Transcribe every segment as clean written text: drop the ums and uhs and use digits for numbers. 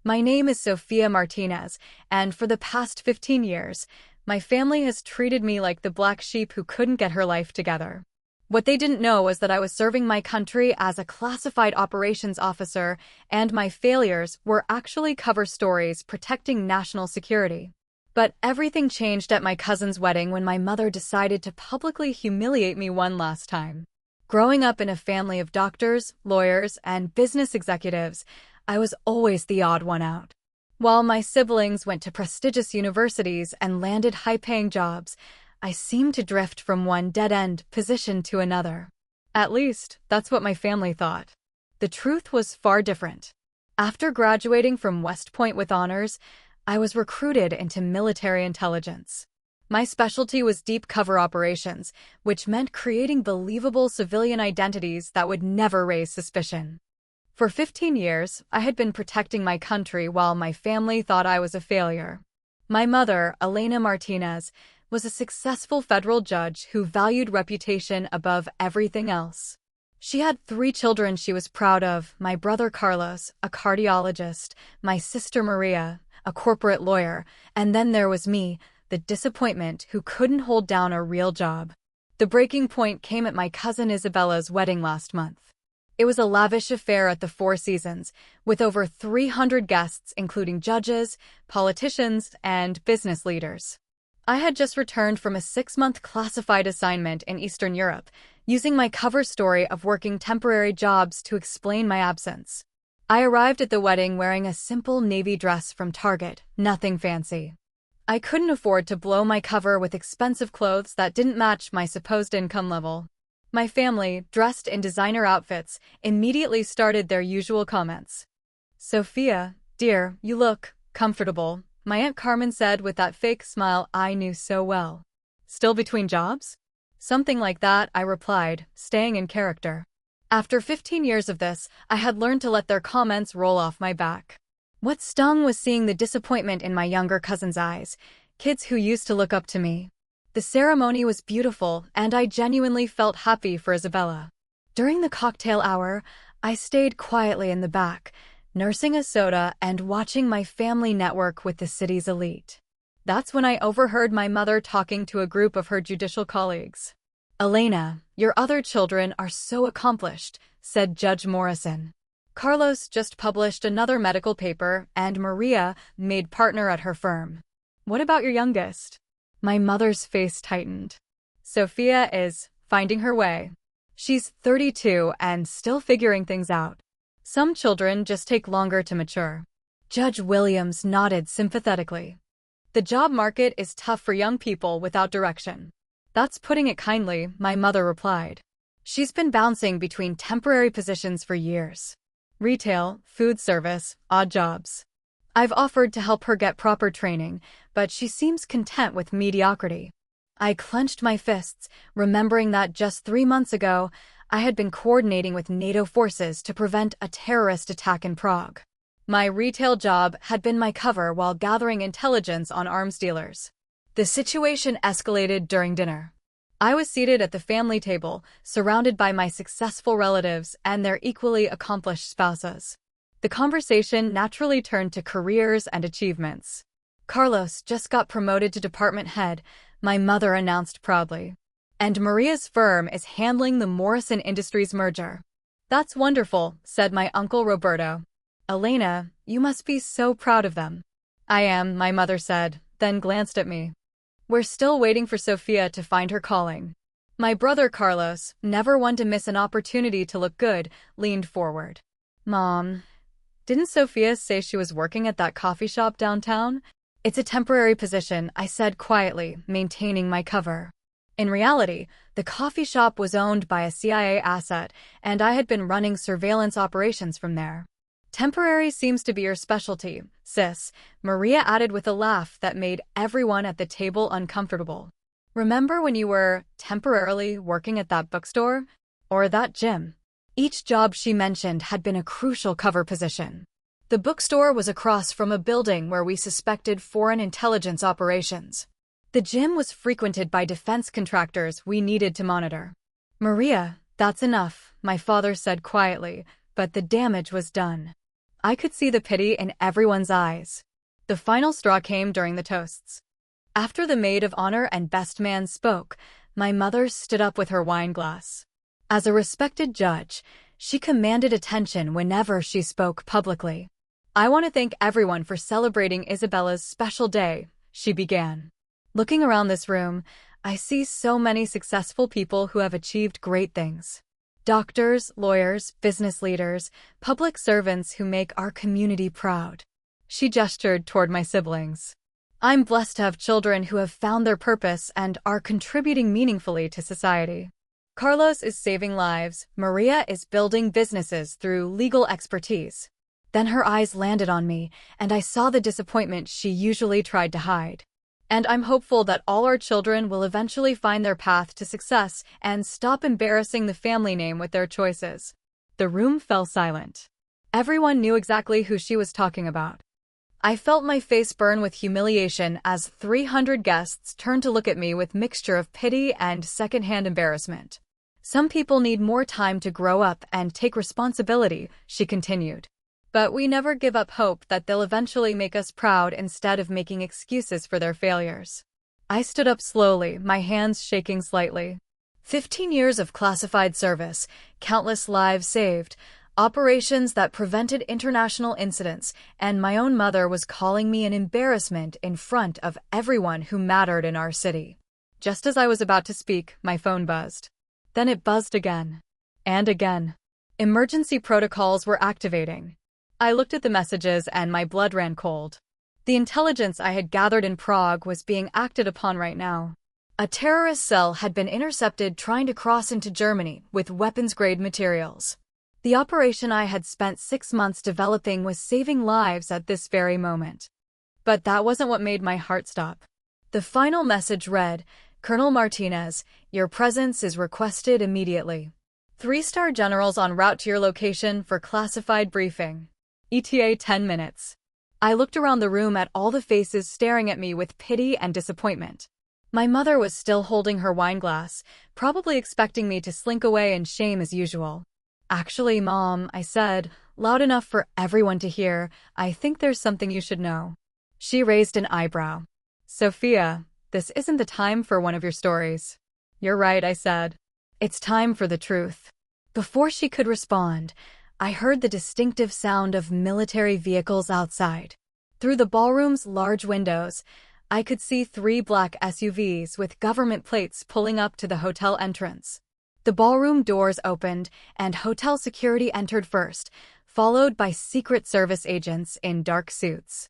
My name is Sofia Martinez, and for the past 15 years, my family has treated me like the black sheep who couldn't get her life together. What they didn't know was that I was serving my country as a classified operations officer, and my failures were actually cover stories protecting national security. But everything changed at my cousin's wedding when my mother decided to publicly humiliate me one last time. Growing up in a family of doctors, lawyers, and business executives, I was always the odd one out. While my siblings went to prestigious universities and landed high-paying jobs, I seemed to drift from one dead-end position to another. At least, that's what my family thought. The truth was far different. After graduating from West Point with honors, I was recruited into military intelligence. My specialty was deep cover operations, which meant creating believable civilian identities that would never raise suspicion. For 15 years, I had been protecting my country while my family thought I was a failure. My mother, Elena Martinez, was a successful federal judge who valued reputation above everything else. She had 3 children she was proud of: my brother Carlos, a cardiologist, my sister Maria, a corporate lawyer, and then there was me, the disappointment who couldn't hold down a real job. The breaking point came at my cousin Isabella's wedding last month. It was a lavish affair at the Four Seasons, with over 300 guests including judges, politicians, and business leaders. I had just returned from a 6-month classified assignment in Eastern Europe, using my cover story of working temporary jobs to explain my absence. I arrived at the wedding wearing a simple navy dress from Target, nothing fancy. I couldn't afford to blow my cover with expensive clothes that didn't match my supposed income level. My family, dressed in designer outfits, immediately started their usual comments. "Sophia, dear, you look comfortable," my Aunt Carmen said with that fake smile I knew so well. "Still between jobs?" "Something like that," I replied, staying in character. After 15 years of this, I had learned to let their comments roll off my back. What stung was seeing the disappointment in my younger cousin's eyes, kids who used to look up to me. The ceremony was beautiful, and I genuinely felt happy for Isabella. During the cocktail hour, I stayed quietly in the back, nursing a soda and watching my family network with the city's elite. That's when I overheard my mother talking to a group of her judicial colleagues. "Elena, your other children are so accomplished," said Judge Morrison. "Carlos just published another medical paper, and Maria made partner at her firm. What about your youngest?" My mother's face tightened. "Sophia is finding her way. She's 32 and still figuring things out. Some children just take longer to mature." Judge Williams nodded sympathetically. "The job market is tough for young people without direction." "That's putting it kindly," my mother replied. "She's been bouncing between temporary positions for years. Retail, food service, odd jobs. I've offered to help her get proper training, but she seems content with mediocrity." I clenched my fists, remembering that just 3 months ago, I had been coordinating with NATO forces to prevent a terrorist attack in Prague. My retail job had been my cover while gathering intelligence on arms dealers. The situation escalated during dinner. I was seated at the family table, surrounded by my successful relatives and their equally accomplished spouses. The conversation naturally turned to careers and achievements. "Carlos just got promoted to department head," my mother announced proudly. "And Maria's firm is handling the Morrison Industries merger." "That's wonderful," said my uncle Roberto. "Elena, you must be so proud of them." "I am," my mother said, then glanced at me. "We're still waiting for Sophia to find her calling." My brother Carlos, never one to miss an opportunity to look good, leaned forward. "Mom, didn't Sophia say she was working at that coffee shop downtown?" "It's a temporary position," I said quietly, maintaining my cover. In reality, the coffee shop was owned by a CIA asset, and I had been running surveillance operations from there. "Temporary seems to be your specialty, sis," Maria added with a laugh that made everyone at the table uncomfortable. "Remember when you were temporarily working at that bookstore? Or that gym?" Each job she mentioned had been a crucial cover position. The bookstore was across from a building where we suspected foreign intelligence operations. The gym was frequented by defense contractors we needed to monitor. "Maria, that's enough," my father said quietly, but the damage was done. I could see the pity in everyone's eyes. The final straw came during the toasts. After the maid of honor and best man spoke, my mother stood up with her wine glass. As a respected judge, she commanded attention whenever she spoke publicly. "I want to thank everyone for celebrating Isabella's special day," she began. Looking around this room, I see so many successful people who have achieved great things. Doctors, lawyers, business leaders, public servants who make our community proud. She gestured toward my siblings. I'm blessed to have children who have found their purpose and are contributing meaningfully to society. Carlos is saving lives. Maria is building businesses through legal expertise. Then her eyes landed on me, and I saw the disappointment she usually tried to hide. And I'm hopeful that all our children will eventually find their path to success and stop embarrassing the family name with their choices. The room fell silent. Everyone knew exactly who she was talking about. I felt my face burn with humiliation as 300 guests turned to look at me with mixture of pity and secondhand embarrassment. Some people need more time to grow up and take responsibility, she continued. But we never give up hope that they'll eventually make us proud instead of making excuses for their failures. I stood up slowly, my hands shaking slightly. 15 years of classified service, countless lives saved, operations that prevented international incidents, and my own mother was calling me an embarrassment in front of everyone who mattered in our city. Just as I was about to speak, my phone buzzed. Then it buzzed again. And again. Emergency protocols were activating. I looked at the messages and my blood ran cold. The intelligence I had gathered in Prague was being acted upon right now. A terrorist cell had been intercepted trying to cross into Germany with weapons-grade materials. The operation I had spent 6 months developing was saving lives at this very moment. But that wasn't what made my heart stop. The final message read, "Colonel Martinez, your presence is requested immediately. 3-star generals en route to your location for classified briefing. ETA 10 minutes. I looked around the room at all the faces staring at me with pity and disappointment. My mother was still holding her wine glass, probably expecting me to slink away in shame as usual. "Actually, Mom," I said, loud enough for everyone to hear, "I think there's something you should know." She raised an eyebrow. "Sophia, this isn't the time for one of your stories." "You're right," I said. "It's time for the truth." Before she could respond, I heard the distinctive sound of military vehicles outside. Through the ballroom's large windows, I could see 3 black SUVs with government plates pulling up to the hotel entrance. The ballroom doors opened, and hotel security entered first, followed by Secret Service agents in dark suits.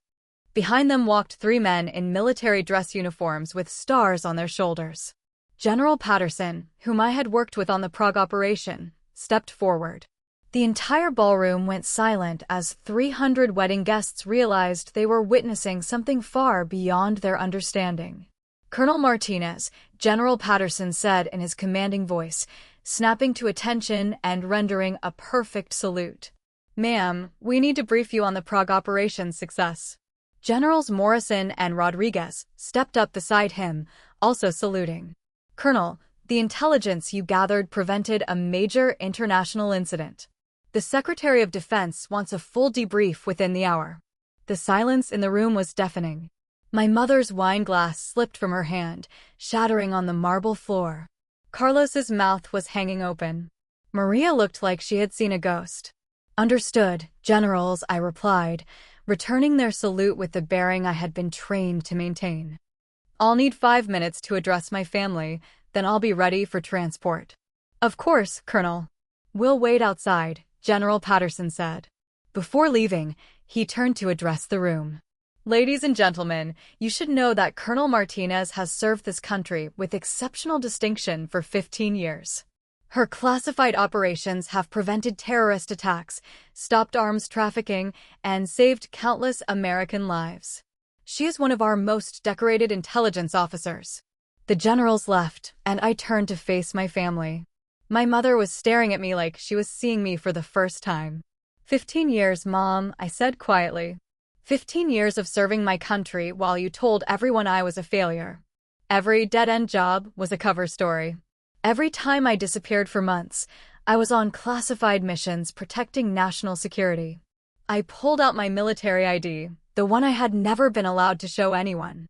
Behind them walked 3 men in military dress uniforms with stars on their shoulders. General Patterson, whom I had worked with on the Prague operation, stepped forward. The entire ballroom went silent as 300 wedding guests realized they were witnessing something far beyond their understanding. "Colonel Martinez," General Patterson said in his commanding voice, snapping to attention and rendering a perfect salute. "Ma'am, we need to brief you on the Prague operation's success." Generals Morrison and Rodriguez stepped up beside him, also saluting. "Colonel, the intelligence you gathered prevented a major international incident. The Secretary of Defense wants a full debrief within the hour." The silence in the room was deafening. My mother's wine glass slipped from her hand, shattering on the marble floor. Carlos's mouth was hanging open. Maria looked like she had seen a ghost. "Understood, generals," I replied, returning their salute with the bearing I had been trained to maintain. "I'll need 5 minutes to address my family, then I'll be ready for transport." "Of course, Colonel." "We'll wait outside," General Patterson said. Before leaving, he turned to address the room. "Ladies and gentlemen, you should know that Colonel Martinez has served this country with exceptional distinction for 15 years. Her classified operations have prevented terrorist attacks, stopped arms trafficking, and saved countless American lives. She is one of our most decorated intelligence officers." The generals left, and I turned to face my family. My mother was staring at me like she was seeing me for the first time. 15 years, Mom," I said quietly. 15 years of serving my country while you told everyone I was a failure. Every dead-end job was a cover story. Every time I disappeared for months, I was on classified missions protecting national security. I pulled out my military ID, the one I had never been allowed to show anyone.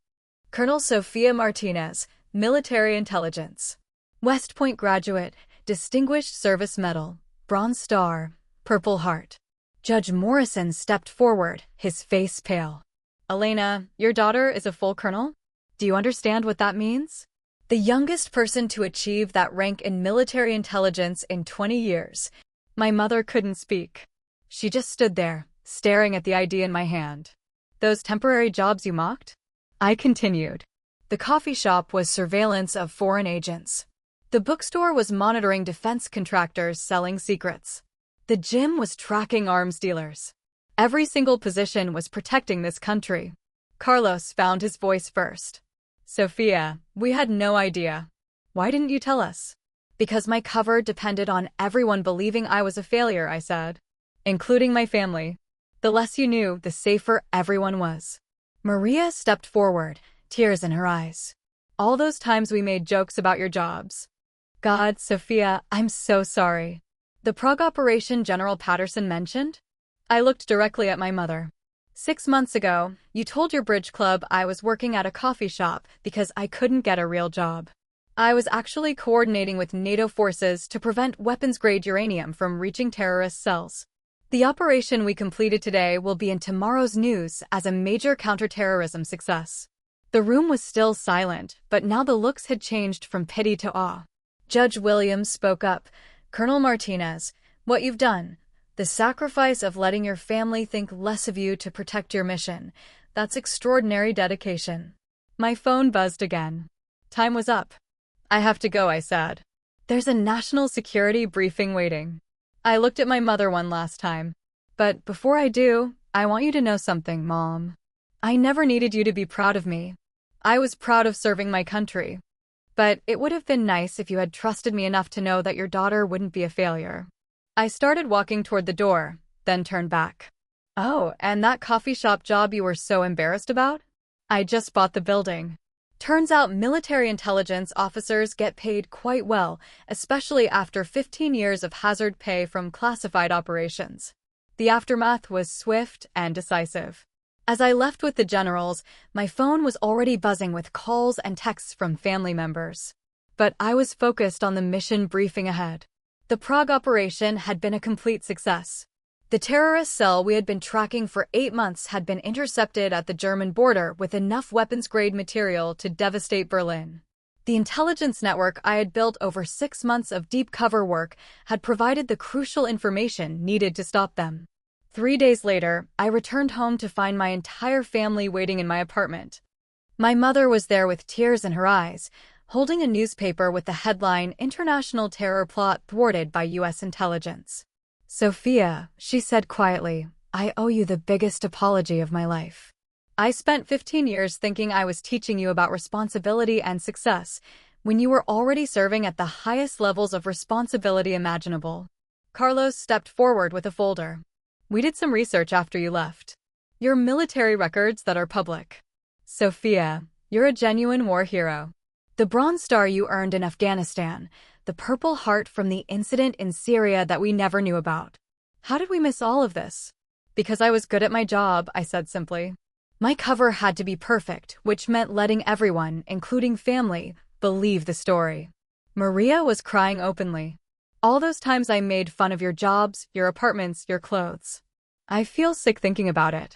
Colonel Sofia Martinez, Military Intelligence. West Point graduate, Distinguished Service Medal, Bronze Star, Purple Heart. Judge Morrison stepped forward, his face pale. Elena, your daughter is a full colonel? Do you understand what that means? The youngest person to achieve that rank in military intelligence in 20 years. My mother couldn't speak. She just stood there, staring at the ID in my hand. Those temporary jobs you mocked? I continued. The coffee shop was surveillance of foreign agents. The bookstore was monitoring defense contractors selling secrets. The gym was tracking arms dealers. Every single position was protecting this country. Carlos found his voice first. Sophia, we had no idea. Why didn't you tell us? Because my cover depended on everyone believing I was a failure, I said. Including my family. The less you knew, the safer everyone was. Maria stepped forward, tears in her eyes. All those times we made jokes about your jobs. God, Sophia, I'm so sorry. The Prague operation General Patterson mentioned? I looked directly at my mother. 6 months ago, you told your bridge club I was working at a coffee shop because I couldn't get a real job. I was actually coordinating with NATO forces to prevent weapons-grade uranium from reaching terrorist cells. The operation we completed today will be in tomorrow's news as a major counterterrorism success. The room was still silent, but now the looks had changed from pity to awe. Judge Williams spoke up. Colonel Martinez, what you've done, the sacrifice of letting your family think less of you to protect your mission, that's extraordinary dedication. My phone buzzed again. Time was up. I have to go, I said. There's a national security briefing waiting. I looked at my mother one last time. But before I do, I want you to know something, Mom. I never needed you to be proud of me. I was proud of serving my country. But it would have been nice if you had trusted me enough to know that your daughter wouldn't be a failure. I started walking toward the door, then turned back. Oh, and that coffee shop job you were so embarrassed about? I just bought the building. Turns out military intelligence officers get paid quite well, especially after 15 years of hazard pay from classified operations. The aftermath was swift and decisive. As I left with the generals, my phone was already buzzing with calls and texts from family members. But I was focused on the mission briefing ahead. The Prague operation had been a complete success. The terrorist cell we had been tracking for 8 months had been intercepted at the German border with enough weapons-grade material to devastate Berlin. The intelligence network I had built over 6 months of deep cover work had provided the crucial information needed to stop them. 3 days later, I returned home to find my entire family waiting in my apartment. My mother was there with tears in her eyes, holding a newspaper with the headline "International Terror Plot Thwarted by U.S. Intelligence." Sophia, she said quietly, I owe you the biggest apology of my life. I spent 15 years thinking I was teaching you about responsibility and success, when you were already serving at the highest levels of responsibility imaginable. Carlos stepped forward with a folder. We did some research after you left. Your military records that are public. Sophia, you're a genuine war hero. The Bronze Star you earned in Afghanistan, the Purple Heart from the incident in Syria that we never knew about. How did we miss all of this? Because I was good at my job, I said simply. My cover had to be perfect, which meant letting everyone, including family, believe the story. Maria was crying openly. All those times I made fun of your jobs, your apartments, your clothes. I feel sick thinking about it.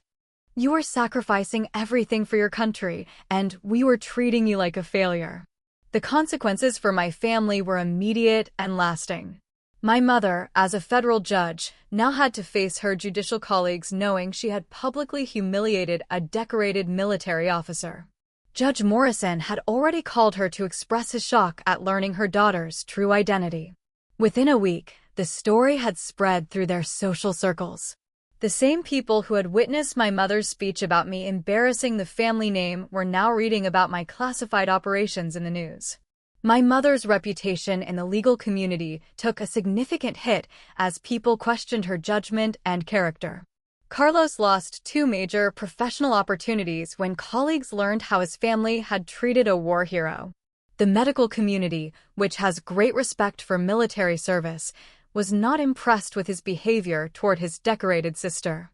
You were sacrificing everything for your country, and we were treating you like a failure. The consequences for my family were immediate and lasting. My mother, as a federal judge, now had to face her judicial colleagues knowing she had publicly humiliated a decorated military officer. Judge Morrison had already called her to express his shock at learning her daughter's true identity. Within a week, the story had spread through their social circles. The same people who had witnessed my mother's speech about me embarrassing the family name were now reading about my classified operations in the news. My mother's reputation in the legal community took a significant hit as people questioned her judgment and character. Carlos lost 2 major professional opportunities when colleagues learned how his family had treated a war hero. The medical community, which has great respect for military service, was not impressed with his behavior toward his decorated sister.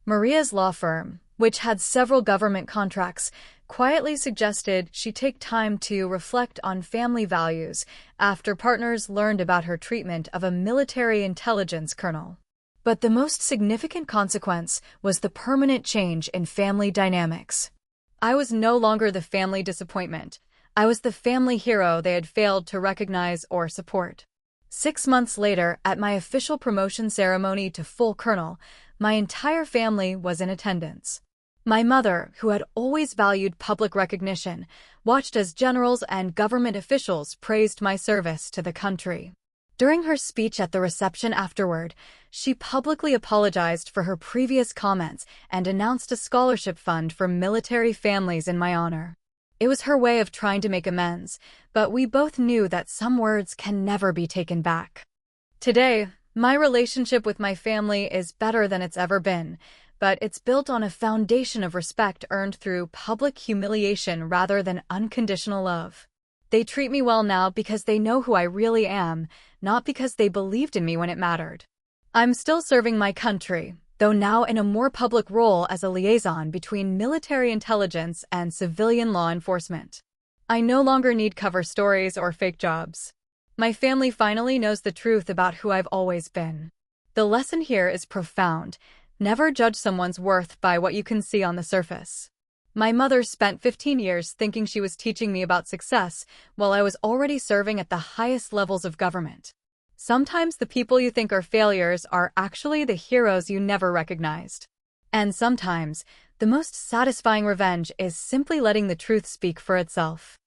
Maria's law firm, which had several government contracts, quietly suggested she take time to reflect on family values after partners learned about her treatment of a military intelligence colonel. But the most significant consequence was the permanent change in family dynamics. I was no longer the family disappointment. I was the family hero they had failed to recognize or support. 6 months later, at my official promotion ceremony to full colonel, my entire family was in attendance. My mother, who had always valued public recognition, watched as generals and government officials praised my service to the country. During her speech at the reception afterward, she publicly apologized for her previous comments and announced a scholarship fund for military families in my honor. It was her way of trying to make amends, but we both knew that some words can never be taken back. Today, my relationship with my family is better than it's ever been, but it's built on a foundation of respect earned through public humiliation rather than unconditional love. They treat me well now because they know who I really am, not because they believed in me when it mattered. I'm still serving my country, though now in a more public role as a liaison between military intelligence and civilian law enforcement. I no longer need cover stories or fake jobs. My family finally knows the truth about who I've always been. The lesson here is profound. Never judge someone's worth by what you can see on the surface. My mother spent 15 years thinking she was teaching me about success while I was already serving at the highest levels of government. Sometimes the people you think are failures are actually the heroes you never recognized. And sometimes, the most satisfying revenge is simply letting the truth speak for itself.